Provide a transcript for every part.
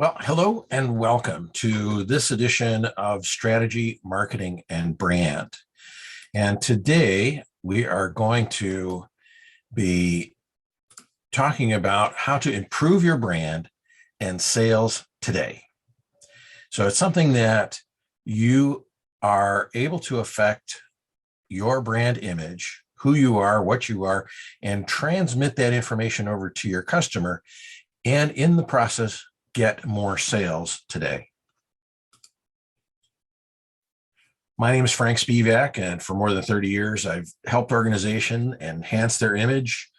Well, hello and welcome to this edition of Strategy, Marketing, and Brand. And today we are going to be talking about how to improve your brand and sales today. So it's something that you are able to affect your brand image, who you are, what you are, and transmit that information over to your customer. And in the process, get more sales today. My name is Frank Spivak, and for more than 30 years, I've helped organizations enhance their image,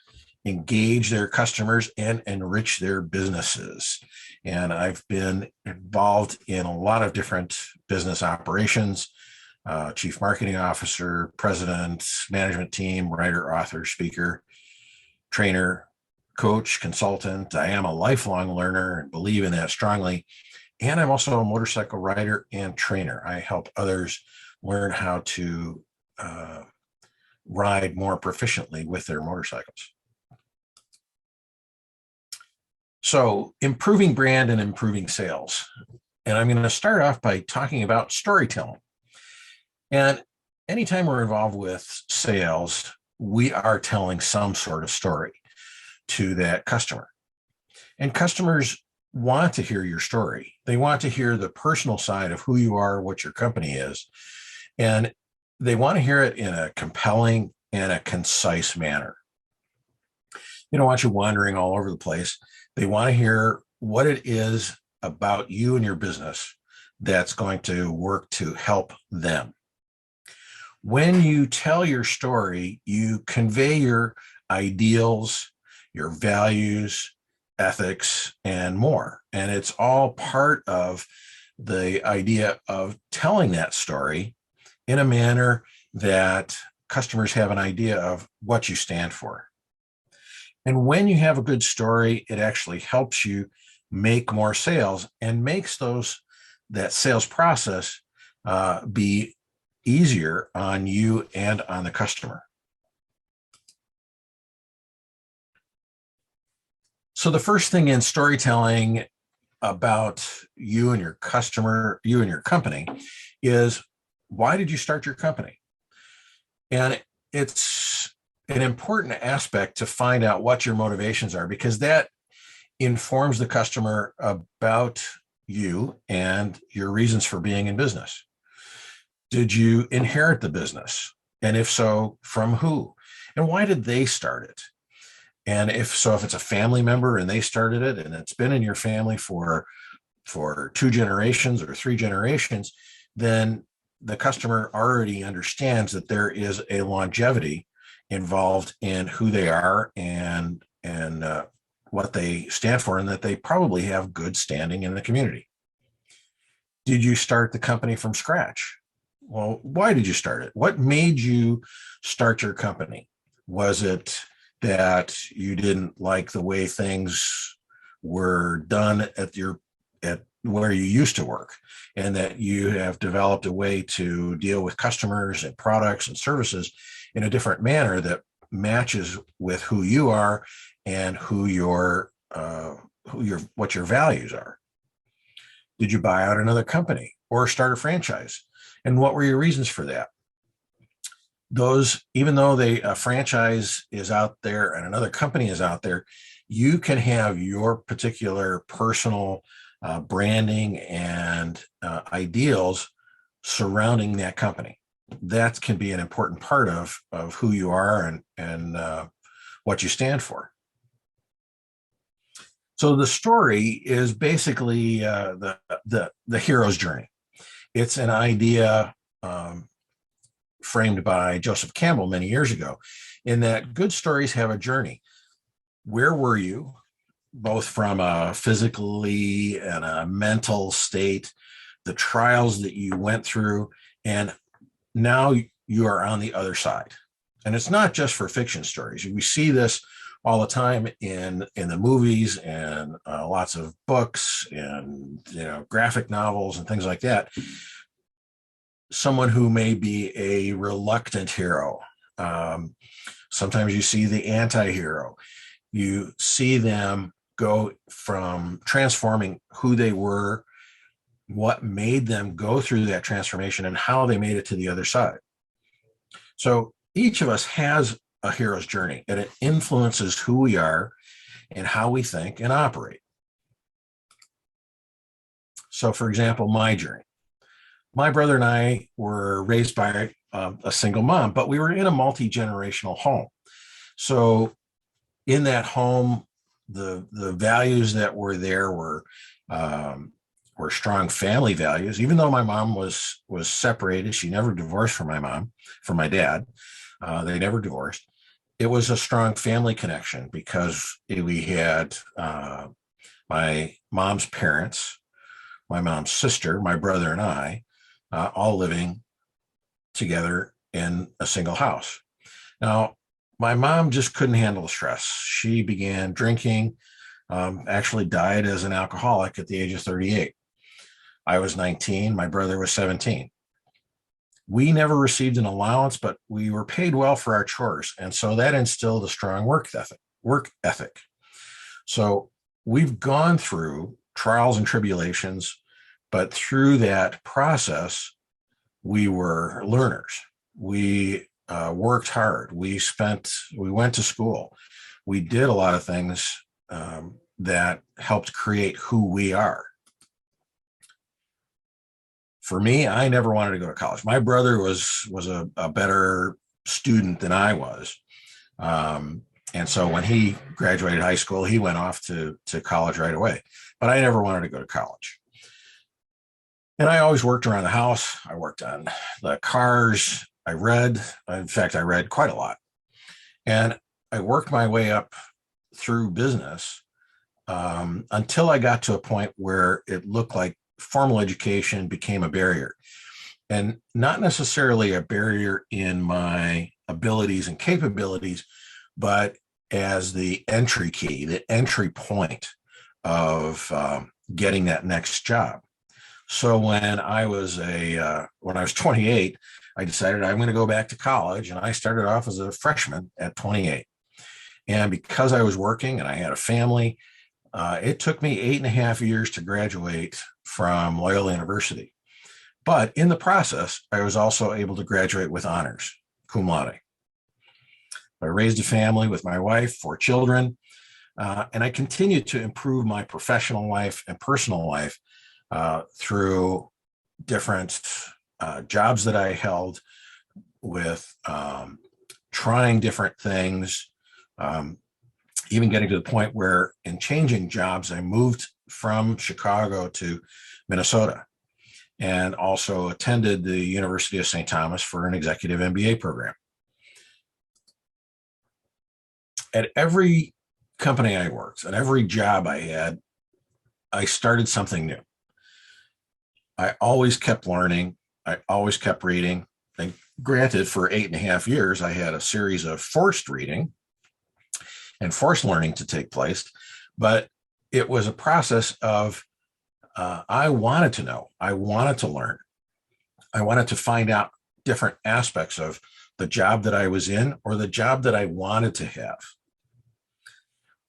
engage their customers, and enrich their businesses. And I've been involved in a lot of different business operations, chief marketing officer, president, management team, writer, author, speaker, trainer, coach, consultant. I am a lifelong learner and believe in that strongly. And I'm also a motorcycle rider and trainer. I help others learn how to ride more proficiently with their motorcycles. So improving brand and improving sales. And I'm going to start off by talking about storytelling. And anytime we're involved with sales, we are telling some sort of story to that customer. And customers want to hear your story. They want to hear the personal side of who you are, what your company is. And they want to hear it in a compelling and a concise manner. They don't want you wandering all over the place. They want to hear what it is about you and your business that's going to work to help them. When you tell your story, you convey your ideals, your values, ethics, and more. And it's all part of the idea of telling that story in a manner that customers have an idea of what you stand for. And when you have a good story, it actually helps you make more sales and makes that sales process be easier on you and on the customer. So the first thing in storytelling about you and your customer, you and your company, is why did you start your company? And it's an important aspect to find out what your motivations are, because that informs the customer about you and your reasons for being in business. Did you inherit the business? And if so, from who? And why did they start it? And if it's a family member and they started it and it's been in your family for 2 generations or 3 generations, then the customer already understands that there is a longevity involved in who they are and what they stand for, and that they probably have good standing in the community. Did you start the company from scratch? Well, why did you start it? What made you start your company? Was it that you didn't like the way things were done at where you used to work, and that you have developed a way to deal with customers and products and services in a different manner that matches with who you are and what your values are? Did you buy out another company or start a franchise? And what were your reasons for that? Those, even though a franchise is out there and another company is out there, you can have your particular personal branding and ideals surrounding that company. That can be an important part of who you are and what you stand for. So the story is basically the hero's journey. It's an idea framed by Joseph Campbell many years ago, in that good stories have a journey. Where were you, both from a physically and a mental state, the trials that you went through, and now you are on the other side. And it's not just for fiction stories. We see this all the time in the movies and lots of books and graphic novels and things like that. Someone who may be a reluctant hero. Sometimes you see the anti-hero. You see them go from transforming who they were, what made them go through that transformation, and how they made it to the other side. So each of us has a hero's journey, and it influences who we are and how we think and operate. So, for example, my journey. My brother and I were raised by a single mom, but we were in a multi-generational home. So in that home, the values that were there were strong family values. Even though my mom was separated, she never divorced from my dad. They never divorced. It was a strong family connection because we had my mom's parents, my mom's sister, my brother, and I all living together in a single house. Now, my mom just couldn't handle the stress. She began drinking, actually died as an alcoholic at the age of 38. I was 19, my brother was 17. We never received an allowance, but we were paid well for our chores. And so that instilled a strong work ethic. So we've gone through trials and tribulations, but through that process, we were learners. We worked hard. We went to school. We did a lot of things that helped create who we are. For me, I never wanted to go to college. My brother was a better student than I was. And so when he graduated high school, he went off to college right away. But I never wanted to go to college. And I always worked around the house. I worked on the cars. I read. In fact, I read quite a lot. And I worked my way up through business until I got to a point where it looked like formal education became a barrier. And not necessarily a barrier in my abilities and capabilities, but as the entry key, the entry point of getting that next job. So when I was 28, I decided I'm going to go back to college, and I started off as a freshman at 28. And because I was working and I had a family, it took me 8.5 years to graduate from Loyola University. But in the process, I was also able to graduate with honors, cum laude. I raised a family with my wife, 4 children, and I continued to improve my professional life and personal life through different jobs that I held with trying different things, even getting to the point where in changing jobs, I moved from Chicago to Minnesota and also attended the University of St. Thomas for an executive MBA program. At every company I worked, at every job I had, I started something new. I always kept learning. I always kept reading. And granted, for 8.5 years, I had a series of forced reading and forced learning to take place. But it was a process of, I wanted to know. I wanted to learn. I wanted to find out different aspects of the job that I was in or the job that I wanted to have.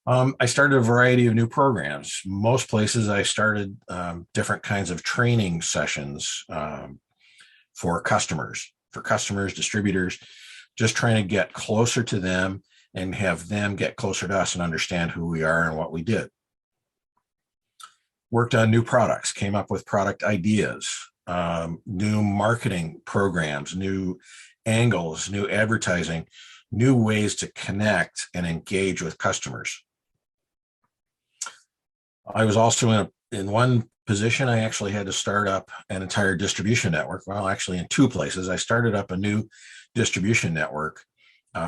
I started a variety of new programs. Most places I started different kinds of training sessions for customers, distributors, just trying to get closer to them and have them get closer to us and understand who we are and what we did. Worked on new products, came up with product ideas, new marketing programs, new angles, new advertising, new ways to connect and engage with customers. I was also in one position, I actually had to start up an entire distribution network. Well, actually in 2 places. I started up a new distribution network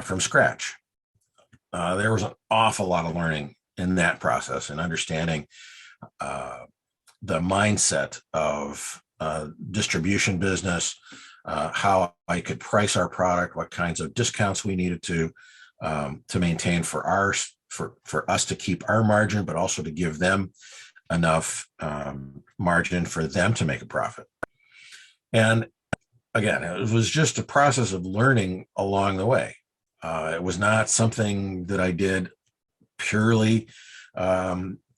from scratch. There was an awful lot of learning in that process and understanding the mindset of distribution business, how I could price our product, what kinds of discounts we needed to maintain for us to keep our margin, but also to give them enough margin for them to make a profit. And again, it was just a process of learning along the way. It was not something that I did purely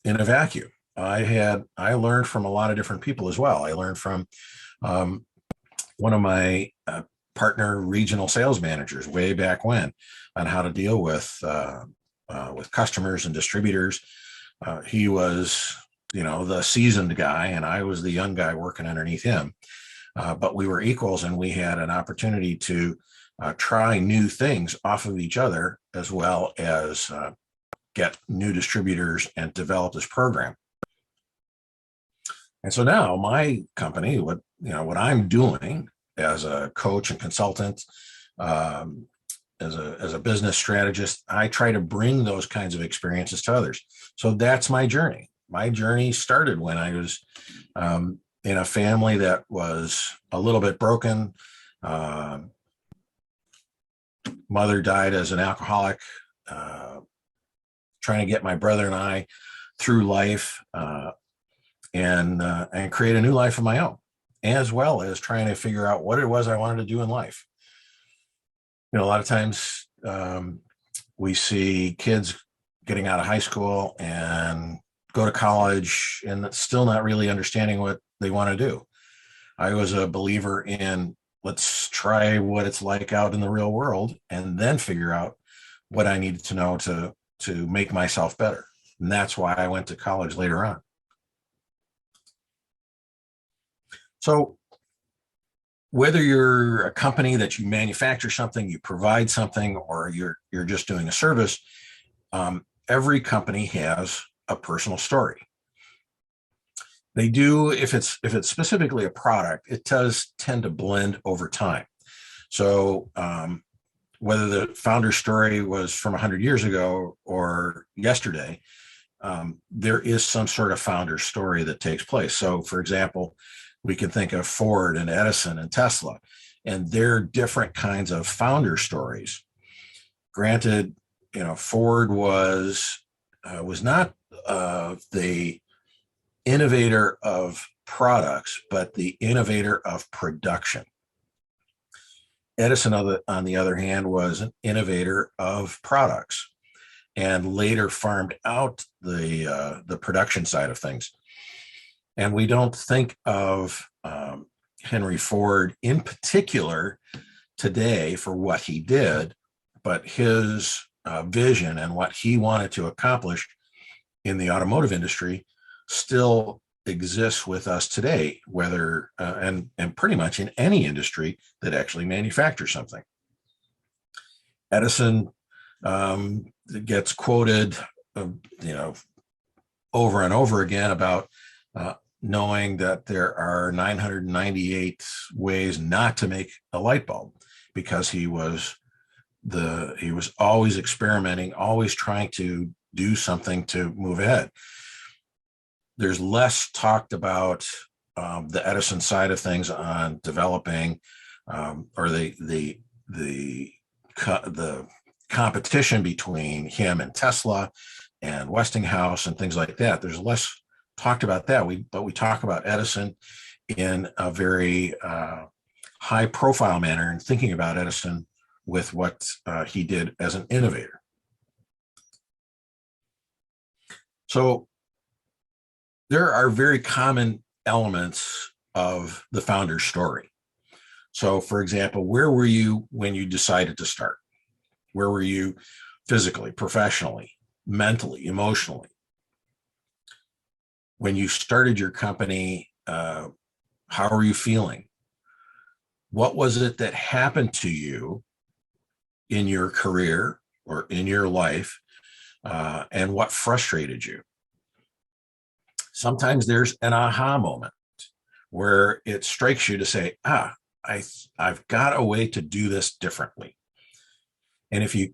in a vacuum. I learned from a lot of different people as well. I learned from um, one of my partner regional sales managers way back when on how to deal with customers and distributors. He was, the seasoned guy, and I was the young guy working underneath him. But we were equals, and we had an opportunity to try new things off of each other, as well as get new distributors and develop this program. And so now my company, what I'm doing as a coach and consultant, um, as a business strategist, I try to bring those kinds of experiences to others. So that's my journey. My journey started when I was in a family that was a little bit broken. Mother died as an alcoholic. Trying to get my brother and I through life. And create a new life of my own, as well as trying to figure out what it was I wanted to do in life. A lot of times we see kids getting out of high school and go to college and still not really understanding what they want to do. I was a believer in, let's try what it's like out in the real world and then figure out what I needed to know to make myself better. And that's why I went to college later on. So whether you're a company that you manufacture something, you provide something, or you're just doing a service, every company has a personal story. They do, if it's specifically a product, it does tend to blend over time. So whether the founder story was from 100 years ago or yesterday, there is some sort of founder story that takes place. So, for example, we can think of Ford and Edison and Tesla, and they're different kinds of founder stories. Granted, Ford was not the innovator of products, but the innovator of production. Edison, on the other hand, was an innovator of products and later farmed out the production side of things. And we don't think of Henry Ford in particular today for what he did, but his vision and what he wanted to accomplish in the automotive industry still exists with us today, whether and pretty much in any industry that actually manufactures something. Edison gets quoted, over and over again about knowing that there are 998 ways not to make a light bulb, because he was always experimenting, always trying to do something to move ahead. There's less talked about the Edison side of things on developing or the competition between him and Tesla and Westinghouse and things like that. There's less talked about that. But we talk about Edison in a very high profile manner, and thinking about Edison with what he did as an innovator. So there are very common elements of the founder's story. So, for example, where were you when you decided to start? Where were you physically, professionally, mentally, emotionally? When you started your company, how are you feeling? What was it that happened to you in your career or in your life, and what frustrated you? Sometimes there's an aha moment where it strikes you to say, I've got a way to do this differently. And if you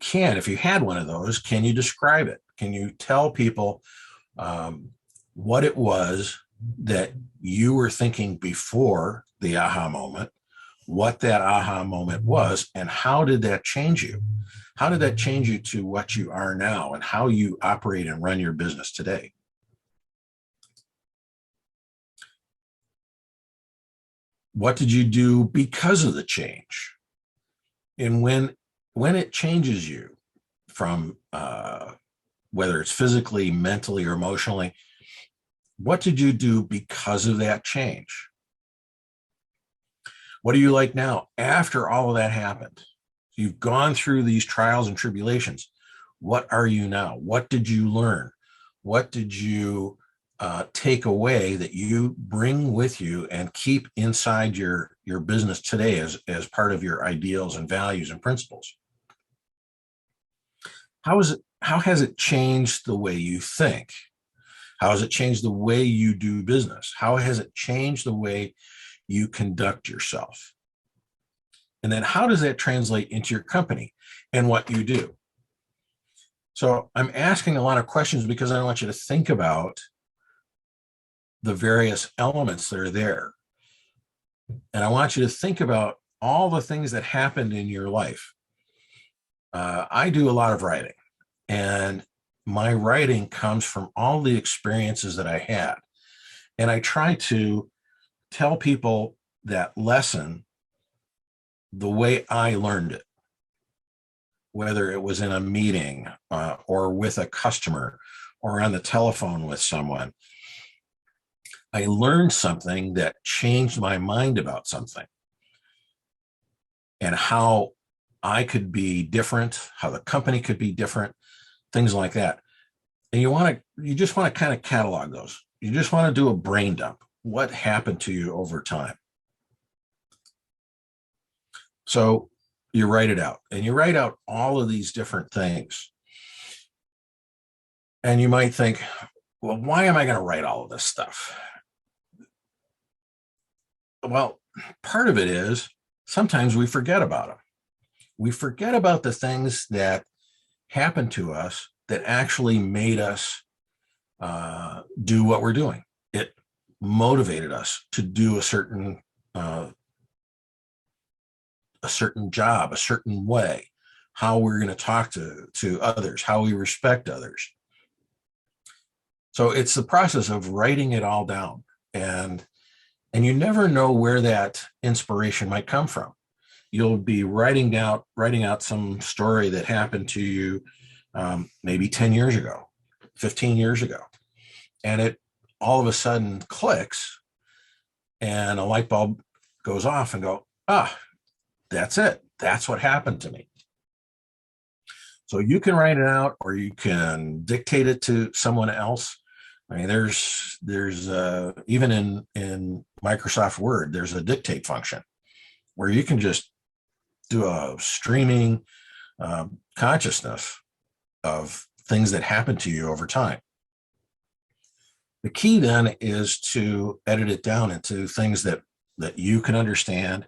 had one of those, can you describe it? Can you tell people what it was that you were thinking before the aha moment, what that aha moment was, and how did that change you? How did that change you to what you are now and how you operate and run your business today? What did you do because of the change? And when it changes you from whether it's physically, mentally, or emotionally. What did you do because of that change? What are you like now after all of that happened? You've gone through these trials and tribulations. What are you now? What did you learn? What did you take away that you bring with you and keep inside your business today as part of your ideals and values and principles? How has it changed the way you think? How has it changed the way you do business? How has it changed the way you conduct yourself? And then how does that translate into your company and what you do? So I'm asking a lot of questions because I want you to think about the various elements that are there. And I want you to think about all the things that happened in your life. I do a lot of writing, and my writing comes from all the experiences that I had. And I try to tell people that lesson the way I learned it, whether it was in a meeting or with a customer or on the telephone with someone. I learned something that changed my mind about something and how I could be different, how the company could be different, things like that. And you just want to kind of catalog those. You just want to do a brain dump. What happened to you over time? So you write it out, and you write out all of these different things. And you might think, well, why am I going to write all of this stuff? Well, part of it is sometimes we forget about them. We forget about the things that happened to us that actually made us do what we're doing. It motivated us to do a certain job, a certain way, how we're going to talk to others, how we respect others. So it's the process of writing it all down, and you never know where that inspiration might come from. You'll be writing out some story that happened to you maybe 10 years ago, 15 years ago, and it all of a sudden clicks, and a light bulb goes off, and go, that's it. That's what happened to me. So you can write it out, or you can dictate it to someone else. I mean, there's even in Microsoft Word, there's a dictate function where you can just do a streaming consciousness of things that happen to you over time. The key then is to edit it down into things that you can understand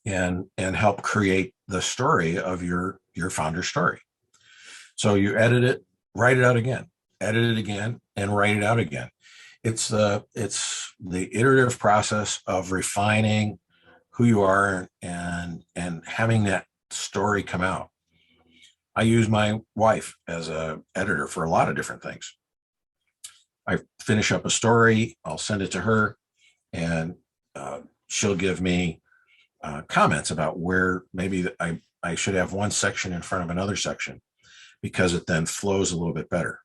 and help create the story of your founder story. So you edit it, write it out again, edit it again, and write it out again. It's the iterative process of refining who you are and having that story come out. I use my wife as an editor for a lot of different things. I finish up a story, I'll send it to her, and she'll give me comments about where maybe I should have one section in front of another section, because it then flows a little bit better.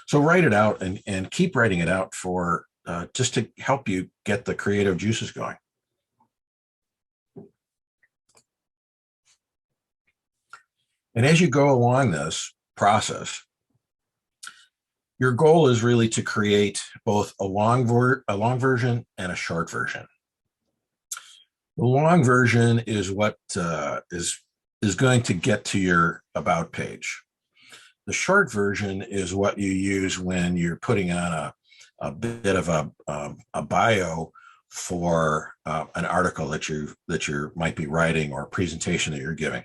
So write it out and keep writing it out for just to help you get the creative juices going. And as you go along this process, your goal is really to create both a long version and a short version. The long version is what is going to get to your about page. The short version is what you use when you're putting on a bit of a bio for an article that you might be writing, or a presentation that you're giving.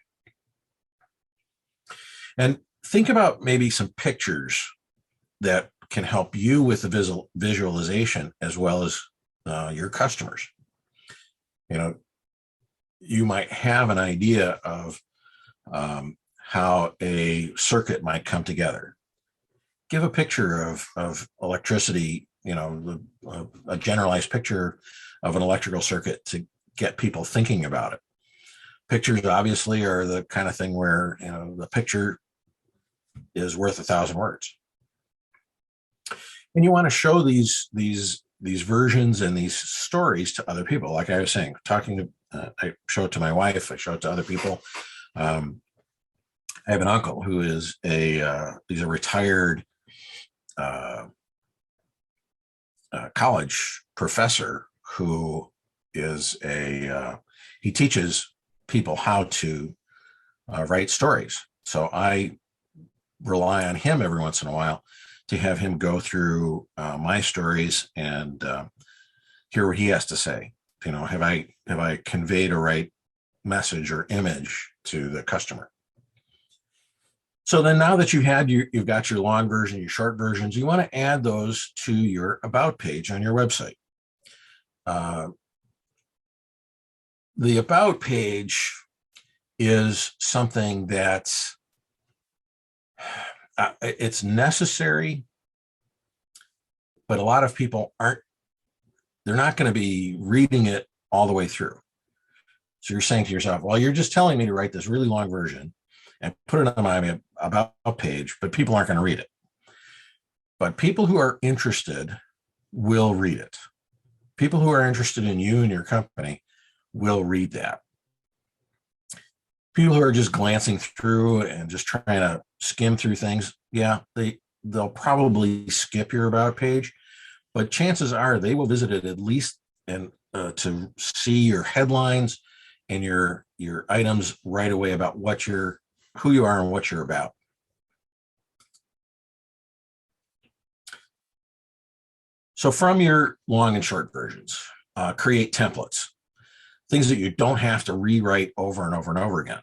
And think about maybe some pictures that can help you with the visualization as well as your customers. You might have an idea of how a circuit might come together. Give a picture of electricity, a generalized picture of an electrical circuit to get people thinking about it. Pictures obviously are the kind of thing where, the picture is worth 1,000 words. And you want to show these versions and these stories to other people. Like I was saying, talking to, I show it to my wife, I show it to other people. I have an uncle who is he's a retired college professor who is he teaches people how to write stories. So I rely on him every once in a while to have him go through my stories and hear what he has to say. You know, have I conveyed a right message or image to the customer? So then now that you've got your long version, your short versions, you want to add those to your about page on your website. The about page is something that's it's necessary, but a lot of people they're not going to be reading it all the way through. So you're saying to yourself, well, you're just telling me to write this really long version and put it on my about page, but people aren't going to read it. But people who are interested will read it. People who are interested in you and your company will read that. People who are just glancing through and just trying to skim through things, yeah, they'll probably skip your about page, but chances are they will visit it at least and to see your headlines and your items right away about who you are and what you're about. So from your long and short versions, create templates, things that you don't have to rewrite over and over and over again.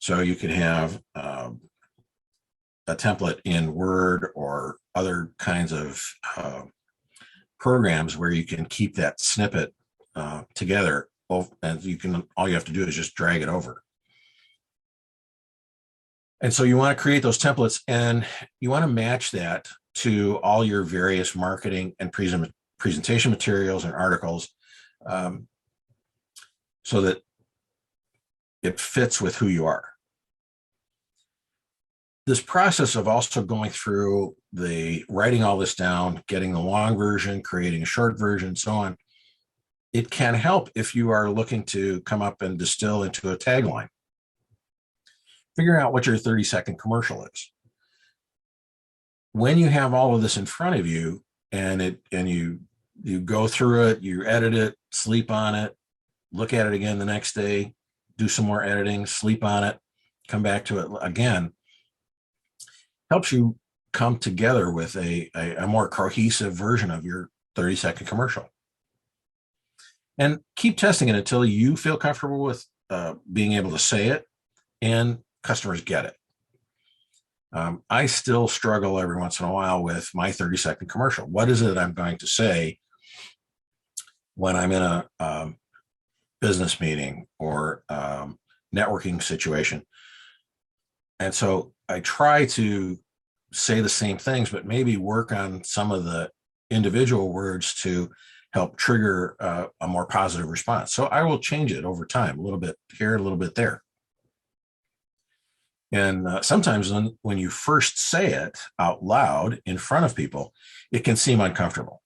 So you could have a template in Word or other kinds of programs where you can keep that snippet together, and all you have to do is just drag it over. And so you want to create those templates, and you want to match that to all your various marketing and presentation materials and articles, so that it fits with who you are. This process of also going through writing all this down, getting the long version, creating a short version, so on, it can help if you are looking to come up and distill into a tagline. Figuring out what your 30-second commercial is. When you have all of this in front of you and you go through it, you edit it, sleep on it, look at it again the next day, do some more editing, sleep on it, come back to it again, helps you come together with a more cohesive version of your 30-second commercial. And keep testing it until you feel comfortable with being able to say it and customers get it. I still struggle every once in a while with my 30-second commercial. What is it I'm going to say when I'm in a business meeting or networking situation? And so I try to say the same things, but maybe work on some of the individual words to help trigger a more positive response. So I will change it over time, a little bit here, a little bit there. And sometimes when you first say it out loud in front of people, it can seem uncomfortable.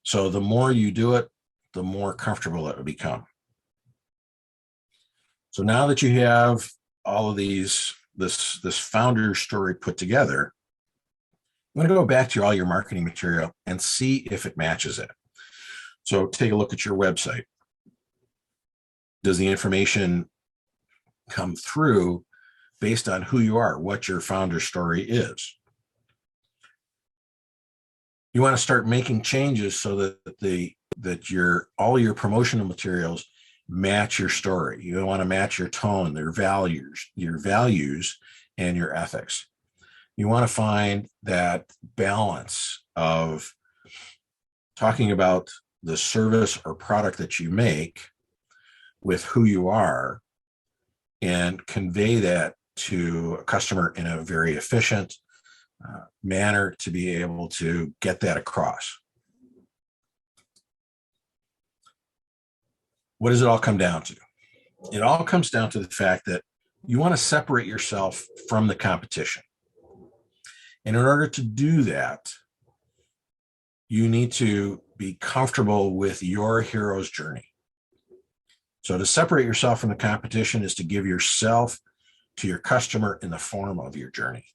So the more you do it, the more comfortable it will become. So now that you have all of this founder story put together, I'm going to go back to all your marketing material and see if it matches it. So take a look at your website. Does the information come through based on who you are, what your founder story is? You want to start making changes so that all your promotional materials match your story. You want to match your tone, your values, and your ethics. You want to find that balance of talking about the service or product that you make with who you are and convey that to a customer in a very efficient manner to be able to get that across. What does it all come down to? It all comes down to the fact that you want to separate yourself from the competition. And in order to do that, you need to be comfortable with your hero's journey. So to separate yourself from the competition is to give yourself to your customer in the form of your journey.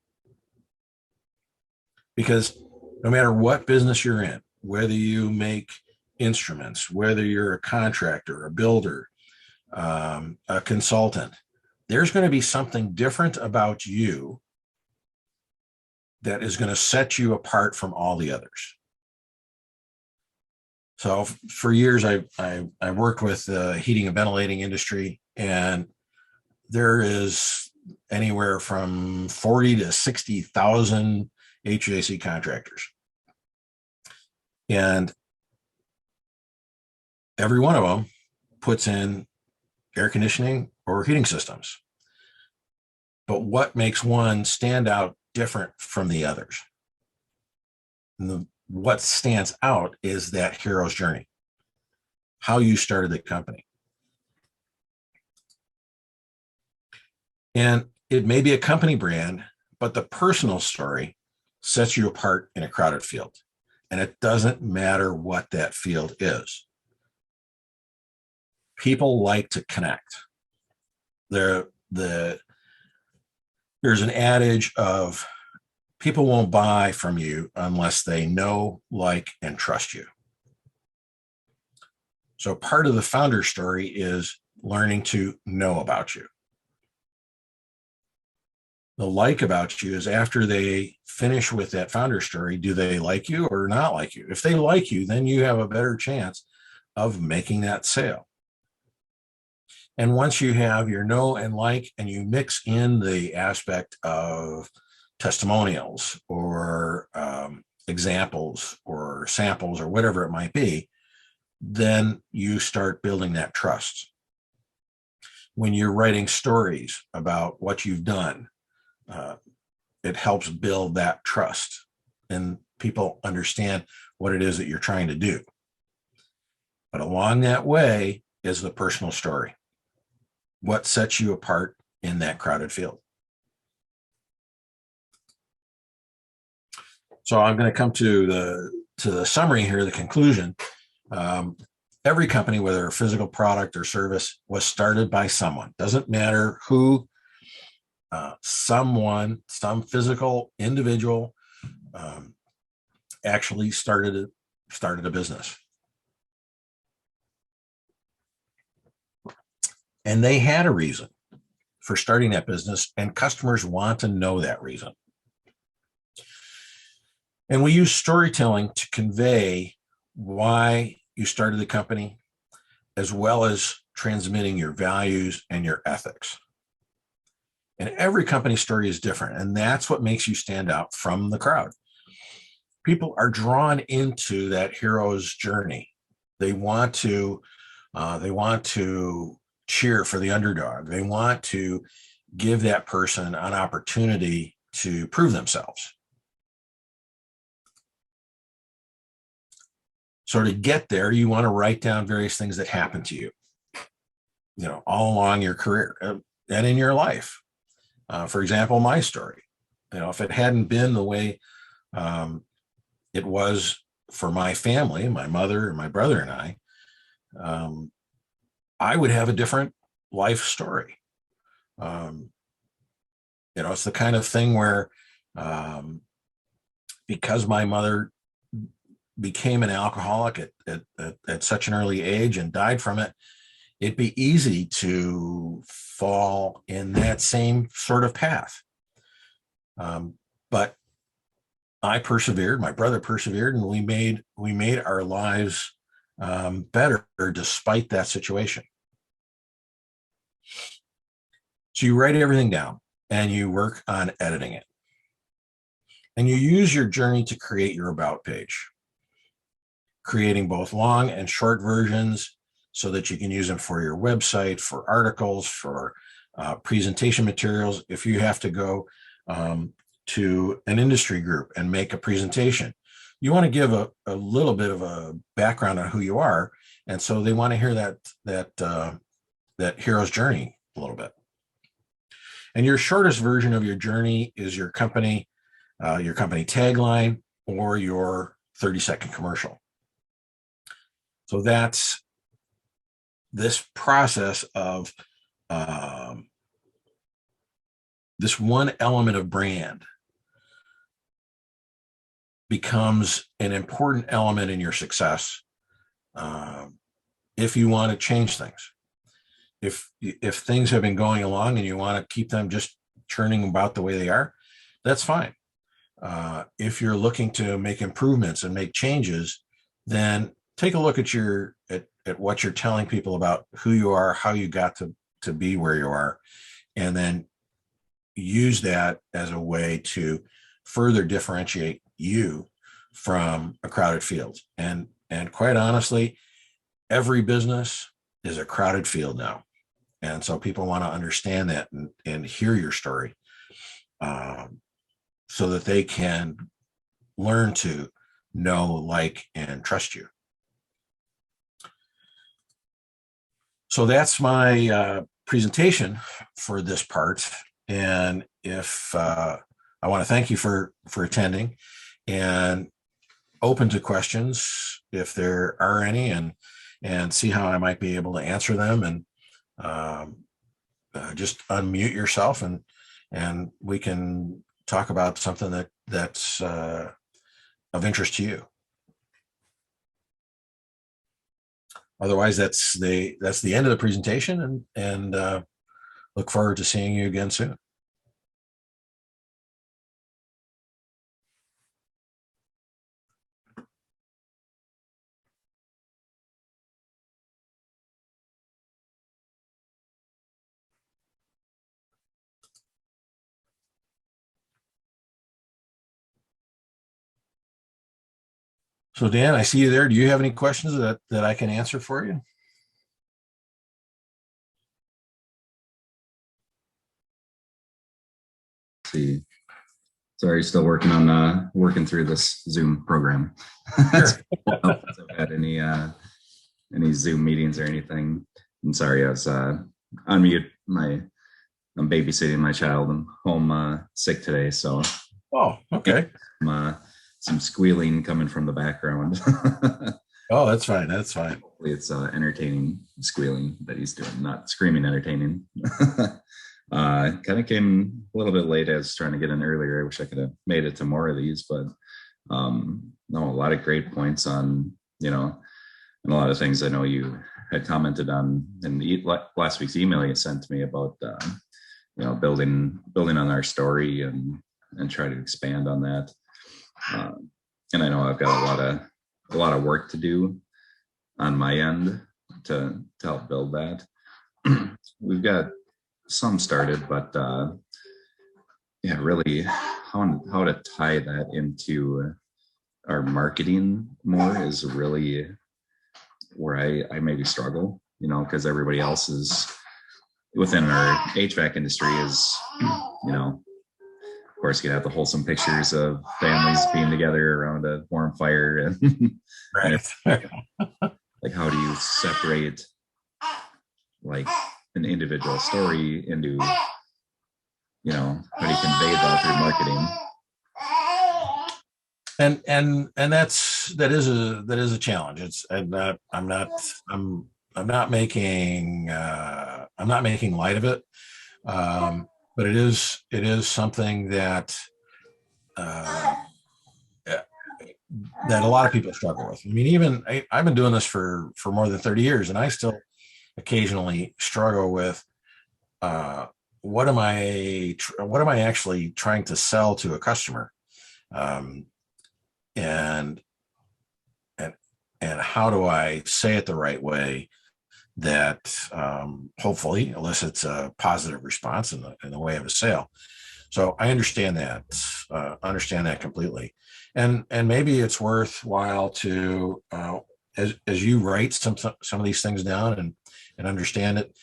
Because no matter what business you're in, whether you make instruments, whether you're a contractor, a builder, a consultant, there's going to be something different about you that is going to set you apart from all the others. So for years, I worked with the heating and ventilating industry, and there is anywhere from 40 to 60,000 HVAC contractors. And every one of them puts in air conditioning or heating systems. But what makes one stand out different from the others? And what stands out is that hero's journey, how you started the company. And it may be a company brand, but the personal story sets you apart in a crowded field. And it doesn't matter what that field is. People like to connect. There's an adage of people won't buy from you unless they know, like, and trust you. So part of the founder story is learning to know about you. The like about you is after they finish with that founder story, do they like you or not like you? If they like you, then you have a better chance of making that sale. And once you have your know and like, and you mix in the aspect of testimonials or examples or samples or whatever it might be, then you start building that trust. When you're writing stories about what you've done, it helps build that trust, and people understand what it is that you're trying to do. But along that way is the personal story. What sets you apart in that crowded field? So I'm going to come to the summary here, the conclusion. Every company, whether a physical product or service, was started by someone. Doesn't matter who, someone, some physical individual actually started a business. And they had a reason for starting that business, and customers want to know that reason. And we use storytelling to convey why you started the company, as well as transmitting your values and your ethics. And every company story is different, and that's what makes you stand out from the crowd. People are drawn into that hero's journey. They want to cheer for the underdog. They want to give that person an opportunity to prove themselves. So to get there, you want to write down various things that happen to you, all along your career and in your life. For example, my story, if it hadn't been the way it was for my family, my mother and my brother and I would have a different life story. It's the kind of thing where because my mother became an alcoholic at such an early age and died from it, it'd be easy to fall in that same sort of path. But I persevered, my brother persevered, and we made our lives better despite that situation. So you write everything down and you work on editing it. And you use your journey to create your about page, creating both long and short versions so that you can use them for your website, for articles, for presentation materials. If you have to go to an industry group and make a presentation, you want to give a little bit of a background on who you are. And so they want to hear that hero's journey a little bit. And your shortest version of your journey is your company your company tagline, or your 30-second commercial. So that's this process of this one element of brand becomes an important element in your success if you want to change things. If things have been going along and you want to keep them just churning about the way they are, that's fine. If you're looking to make improvements and make changes, then take a look at at what you're telling people about who you are, how you got to be where you are, and then use that as a way to further differentiate you from a crowded field. And quite honestly, every business is a crowded field now. And so people want to understand that and hear your story, so that they can learn to know, like, and trust you. So that's my presentation for this part. And if I want to thank you for attending, and open to questions if there are any, and see how I might be able to answer them. And just unmute yourself, and we can talk about something that's of interest to you. Otherwise, that's the end of the presentation, and look forward to seeing you again soon. So Dan, I see you there. Do you have any questions that I can answer for you? See, sorry, still working on working through this Zoom program. Sure. I've had any Zoom meetings or anything. I'm sorry, I was on mute. I'm babysitting my child. I'm home sick today, so. Oh, okay. Some squealing coming from the background. Oh, that's fine. That's fine. Hopefully it's entertaining squealing that he's doing, not screaming entertaining. Kind of came a little bit late. I was trying to get in earlier. I wish I could have made it to more of these, but no, a lot of great points on, and a lot of things I know you had commented on in the last week's email you sent to me about, building on our story and try to expand on that. And I know I've got a lot of work to do on my end to help build that. We've got some started, but really how to tie that into our marketing more is really where I maybe struggle, because everybody else is within our HVAC industry is, of course, you have the wholesome pictures of families being together around a warm fire, and right. Like, how do you separate like an individual story into, how do you convey that through marketing? And that is a challenge. It's I'm not making light of it. But it is something that that a lot of people struggle with. I mean, even I've been doing this for more than 30 years, and I still occasionally struggle with what am I actually trying to sell to a customer, and how do I say it the right way that hopefully elicits a positive response in the way of a sale. So I understand that completely, and maybe it's worthwhile to as you write some of these things down and understand it.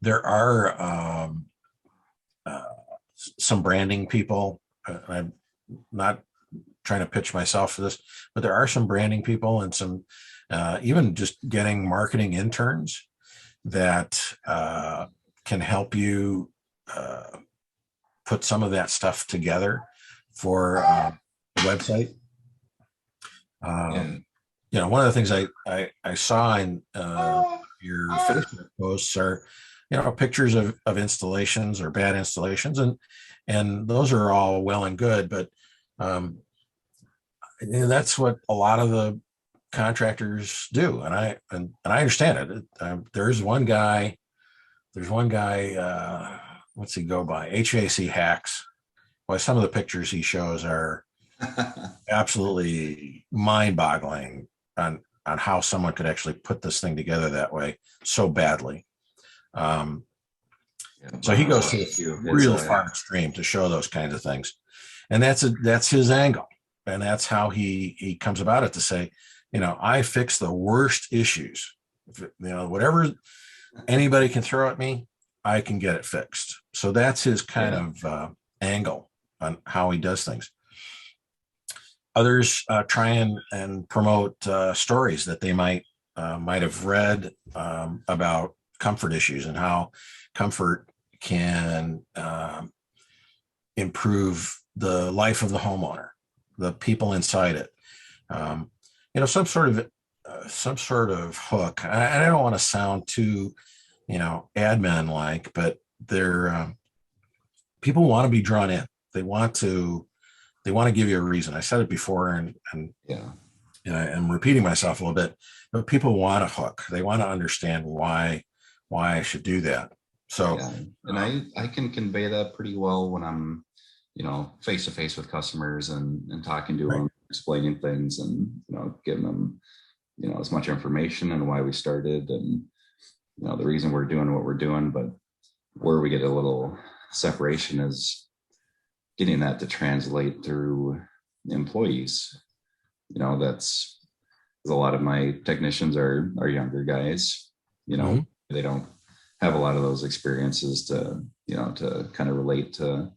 There are some branding people. I'm not trying to pitch myself for this, but there are some branding people and some even just getting marketing interns that can help you put some of that stuff together for the website. One of the things I saw in your Facebook posts are, pictures of installations or bad installations, and those are all well and good, but that's what a lot of the contractors do, and I understand it. There's one guy. What's he go by? HVAC Hacks. Well, some of the pictures he shows are absolutely mind-boggling on how someone could actually put this thing together that way so badly. So he goes to the real far extreme to show those kinds of things, and that's his angle, and that's how he comes about it, to say, I fix the worst issues. Whatever anybody can throw at me, I can get it fixed. So that's his kind of angle on how he does things. Others try and promote stories that they might have read about comfort issues and how comfort can improve the life of the homeowner, the people inside it. Some sort of hook. I don't want to sound too, admin like, but they're people want to be drawn in. They want to give you a reason. I said it before, and I'm repeating myself a little bit, but people want a hook. They want to understand why I should do that. So, and I can convey that pretty well when I'm, face to face with customers and talking to them, explaining things, and giving them, as much information and why we started, and the reason we're doing what we're doing. But where we get a little separation is getting that to translate through employees. That's a lot of my technicians are younger guys. They don't have a lot of those experiences to kind of relate to.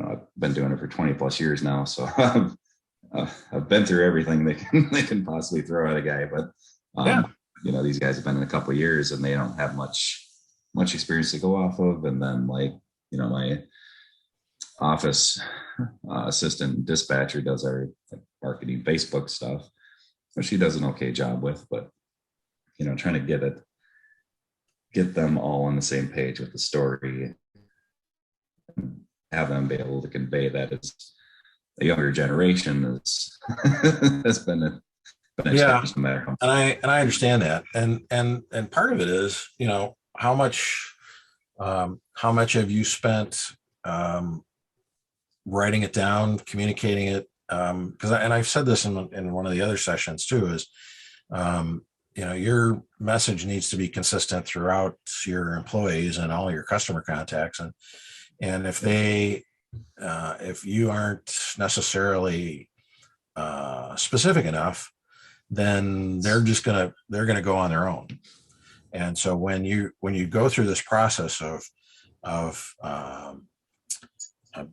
I've been doing it for 20 plus years now, so I've been through everything they can possibly throw at a guy. But these guys have been in a couple of years and they don't have much experience to go off of. And then my office assistant dispatcher does our marketing Facebook stuff, which she does an okay job with, but trying to get them all on the same page with the story, and have them be able to convey that as a younger generation has been a and I understand that, and part of it is how much have you spent writing it down, communicating it, because I've said this in one of the other sessions too, is your message needs to be consistent throughout your employees and all your customer contacts, and if you aren't necessarily specific enough, then they're gonna go on their own. And so when you go through this process of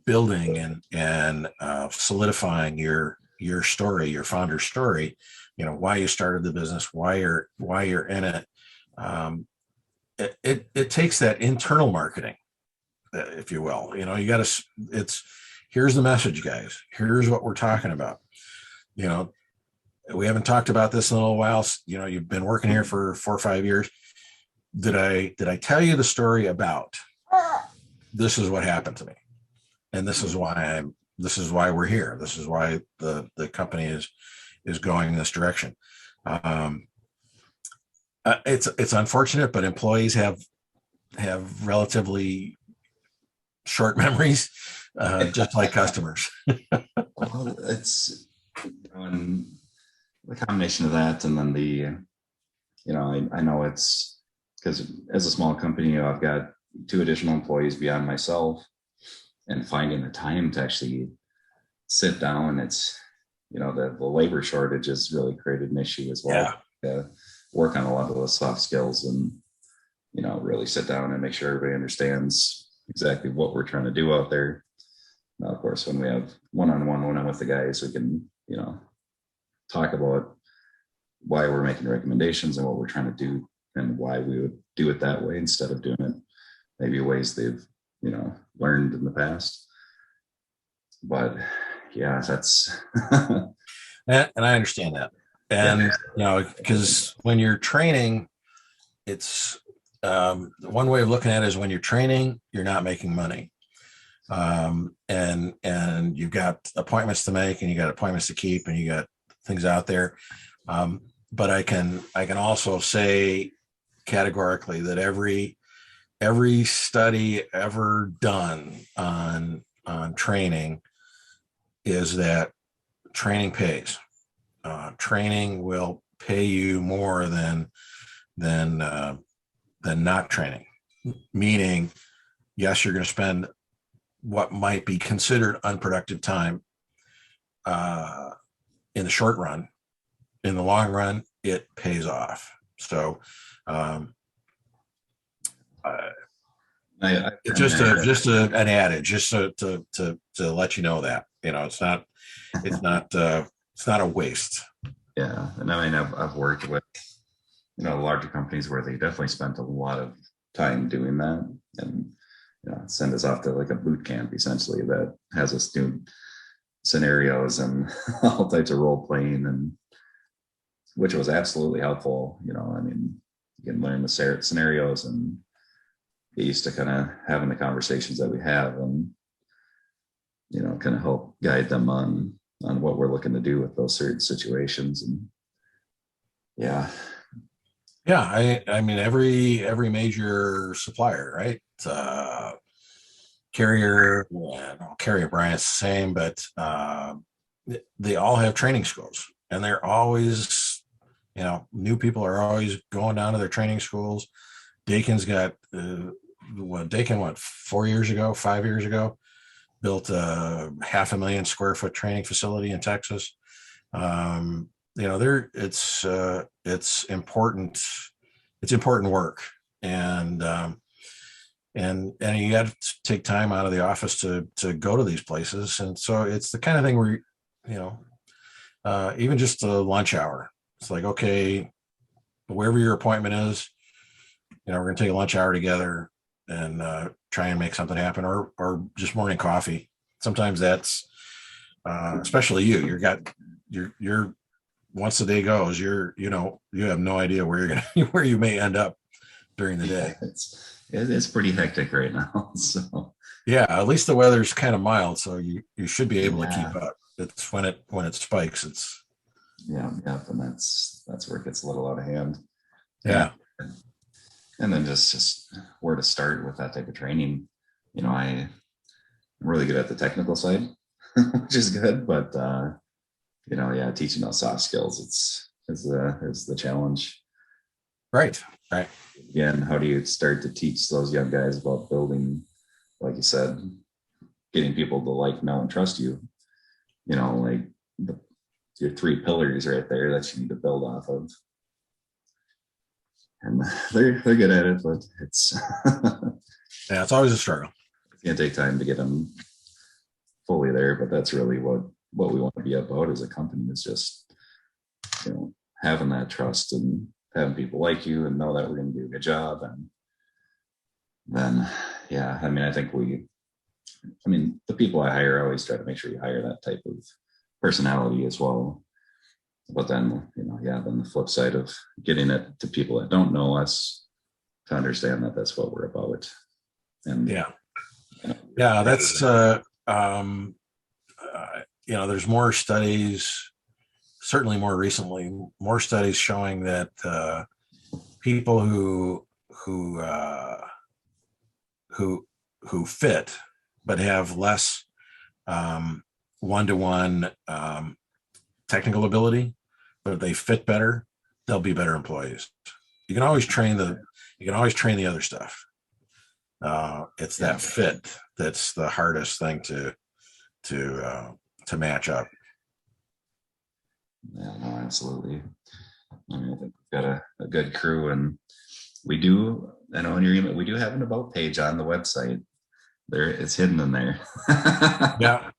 building and solidifying your story, your founder's story, why you started the business, why you're in it, it takes that internal marketing, if you will. Here's the message, guys. Here's what we're talking about. We haven't talked about this in a little while. You've been working here for 4 or 5 years. Did I tell you the story about this is what happened to me, and this is why we're here. This is why the company is going in this direction. It's unfortunate, but employees have relatively short memories, just like customers. Well, it's the combination of that, and then I know it's because as a small company, I've got 2 additional employees beyond myself, and finding the time to actually sit down, it's the labor shortage has really created an issue as well. Work on a lot of those soft skills, and really sit down and make sure everybody understands exactly what we're trying to do out there. Now, of course, when we have one-on-one when I'm with the guys, we can talk about why we're making recommendations and what we're trying to do and why we would do it that way instead of doing it maybe ways they've learned in the past. But yeah, that's And I understand that. And, yeah, because when you're training, it's one way of looking at it is when you're training, you're not making money. And you've got appointments to make, and you got appointments to keep, and you got things out there. But I can also say categorically that every study ever done on training is that training pays. Training will pay you more than not training. Meaning, yes, you're going to spend what might be considered unproductive time in the short run. In the long run, it pays off. So uh, I it's just an adage, just to let you know that it's not a waste. yeah, and I mean, I've worked with larger companies where they definitely spent a lot of time doing that, and send us off to like a boot camp essentially that has us do scenarios and all types of role playing, and which was absolutely helpful. I mean, you can learn the scenarios and get used to kind of having the conversations that we have, and kind of help guide them on what we're looking to do with those certain situations. And yeah, Yeah, I mean every major supplier, right? Carrier, yeah, no, Carrier Bryant's the same, but they all have training schools, and they're always, new people are always going down to their training schools. Dakin's got Dakin, 4 years ago, 5 years ago, built a 500,000 square foot training facility in Texas. There it's important. It's important work, and you got to take time out of the office to go to these places. And so it's the kind of thing where, even just a lunch hour, it's like, okay, wherever your appointment is, we're going to take a lunch hour together and try and make something happen, or just morning coffee. Sometimes that's especially you're once the day goes, you have no idea where you're going to where you may end up during the day. It's pretty hectic right now. So Yeah, at least the weather's kind of mild, so you should be able to yeah, keep up. It's when it spikes, it's yeah, and that's where it gets a little out of hand. And yeah. and then just where to start with that type of training. I'm really good at the technical side, which is good, but yeah, teaching those soft skills is the challenge. Right, right. Again, how do you start to teach those young guys about building, like you said, getting people to like, know, and trust you? Like your three pillars right there that you need to build off of. And they're good at it, but it's Yeah, it's always a struggle. it's gonna take time to get them fully there. But that's really what we want to be about as a company, is just having that trust and having people like you and know that we're going to do a good job. And then yeah, I mean, the people I hire, I always try to make sure you hire that type of personality as well. But then then the flip side of getting it to people that don't know us to understand that that's what we're about. And Yeah, that's there's more studies, certainly more recently, more studies showing that people who fit but have less one-to-one technical ability, but if they fit better, they'll be better employees. You can always train the other stuff. It's yeah, that fit that's the hardest thing to match up. yeah, no, absolutely. I mean, I think we've got a good crew, and we do. I know in your email we do have an about page on the website. There, it's hidden in there. Yeah,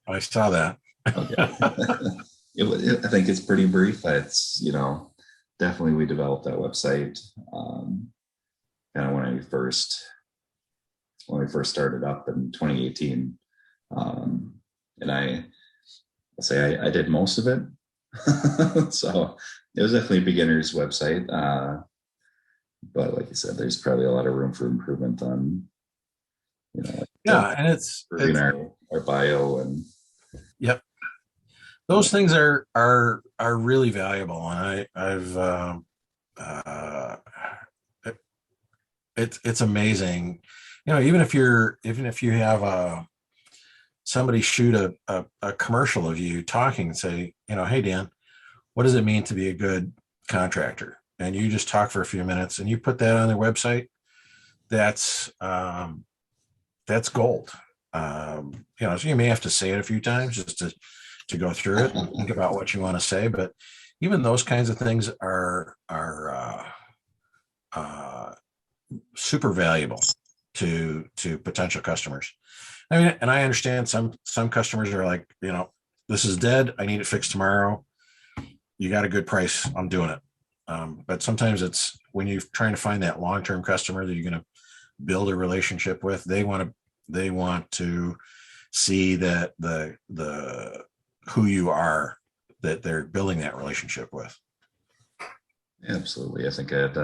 I saw that. Okay. I think it's pretty brief. It's definitely we developed that website kind of when I first when we first started up in 2018. And I'll say I did most of it. So it was definitely a beginner's website. But like you said, there's probably a lot of room for improvement on, like Yeah, and it's improving our bio and yep. Those things are really valuable, and I've it, it's amazing. Even if you have somebody shoot a commercial of you talking and say, hey Dan, what does it mean to be a good contractor? And you just talk for a few minutes and you put that on their website. That's gold. So you may have to say it a few times just to go through it and think about what you want to say. But even those kinds of things are super valuable to potential customers. I mean, and I understand some customers are like, this is dead. I need it fixed tomorrow. You got a good price. I'm doing it. But sometimes it's when you're trying to find that long-term customer that you're going to build a relationship with. They want to see that the who you are, that they're building that relationship with. Absolutely. I think I had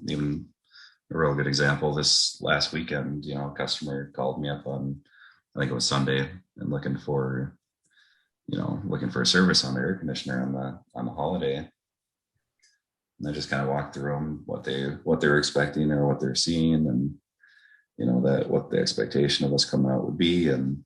even a real good example this last weekend. A customer called me up on, I think it was Sunday, and looking for a service on their air conditioner on the holiday. And I just kind of walked through them what they're expecting or what they're seeing, and that what the expectation of us coming out would be. And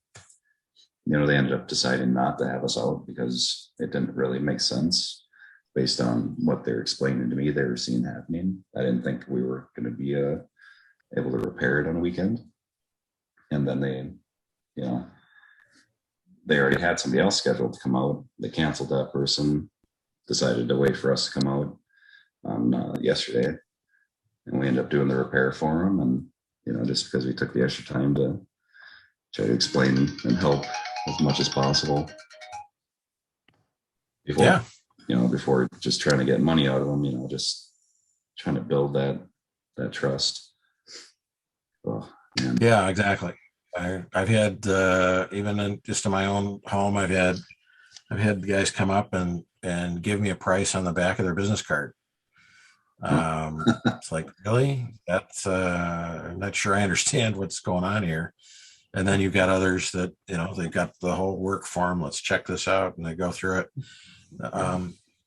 they ended up deciding not to have us out because it didn't really make sense based on what they're explaining to me they were seeing happening. I didn't think we were going to be able to repair it on a weekend. And then they already had somebody else scheduled to come out. They canceled that person, decided to wait for us to come out on yesterday, and we ended up doing the repair for them. And just because we took the extra time to try to explain and help as much as possible before just trying to get money out of them, just trying to build that trust. Oh, man. Yeah, exactly. I've had even just in my own home, I've had the guys come up and give me a price on the back of their business card. It's like, really? That's I'm not sure I understand what's going on here. And then you've got others that they've got the whole work form. Let's check this out, and they go through it.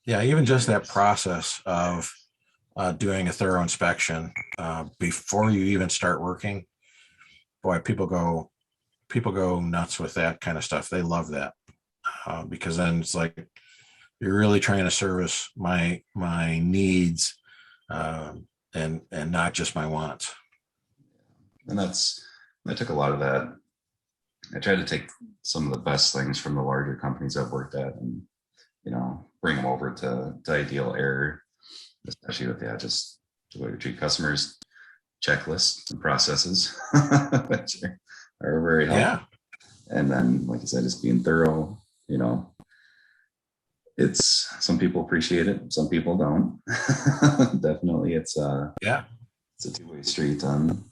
Even just that process of doing a thorough inspection before you even start working. Boy, people go nuts with that kind of stuff. They love that because then it's like you're really trying to service my needs and not just my wants. And I took a lot of that. I tried to take some of the best things from the larger companies I've worked at and bring them over to Ideal Air, especially with just the way we treat customers, checklists and processes, which are very helpful. Yeah. And then, like I said, just being thorough. It's some people appreciate it, some people don't. Definitely, it's a two-way street. On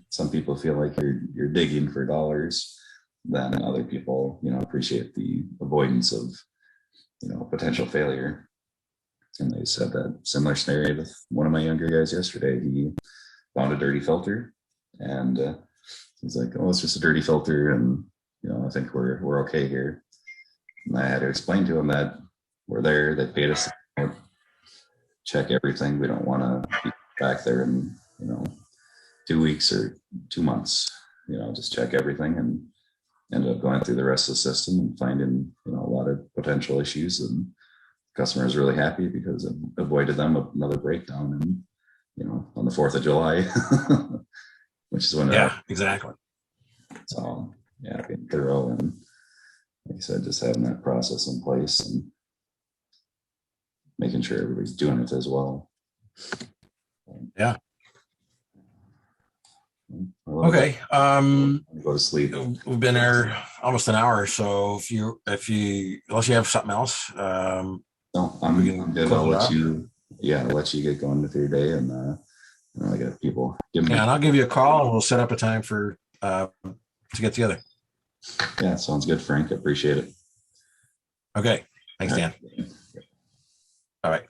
some people feel like you're digging for dollars, then other people appreciate the avoidance of potential failure. And they said that similar scenario with one of my younger guys yesterday. He found a dirty filter, and he's like, "Oh, it's just a dirty filter, and I think we're okay here." And I had to explain to him that we're there. They paid us to check everything. We don't want to be back there in 2 weeks or 2 months. Just check everything, and ended up going through the rest of the system and finding a lot of potential issues. And customer is really happy because it avoided them another breakdown. And on the 4th of July, which is when exactly. So being thorough and, like I said, just having that process in place and making sure everybody's doing it as well. Yeah. Okay. Go to sleep. We've been there almost an hour. So if you unless you have something else, no, I'm good. I'll let you get going with your day, and I got people. Give me, Yeah, and I'll give you a call and we'll set up a time for to get together. yeah, sounds good, Frank. I appreciate it. Okay. Thanks, All Dan. right. All right.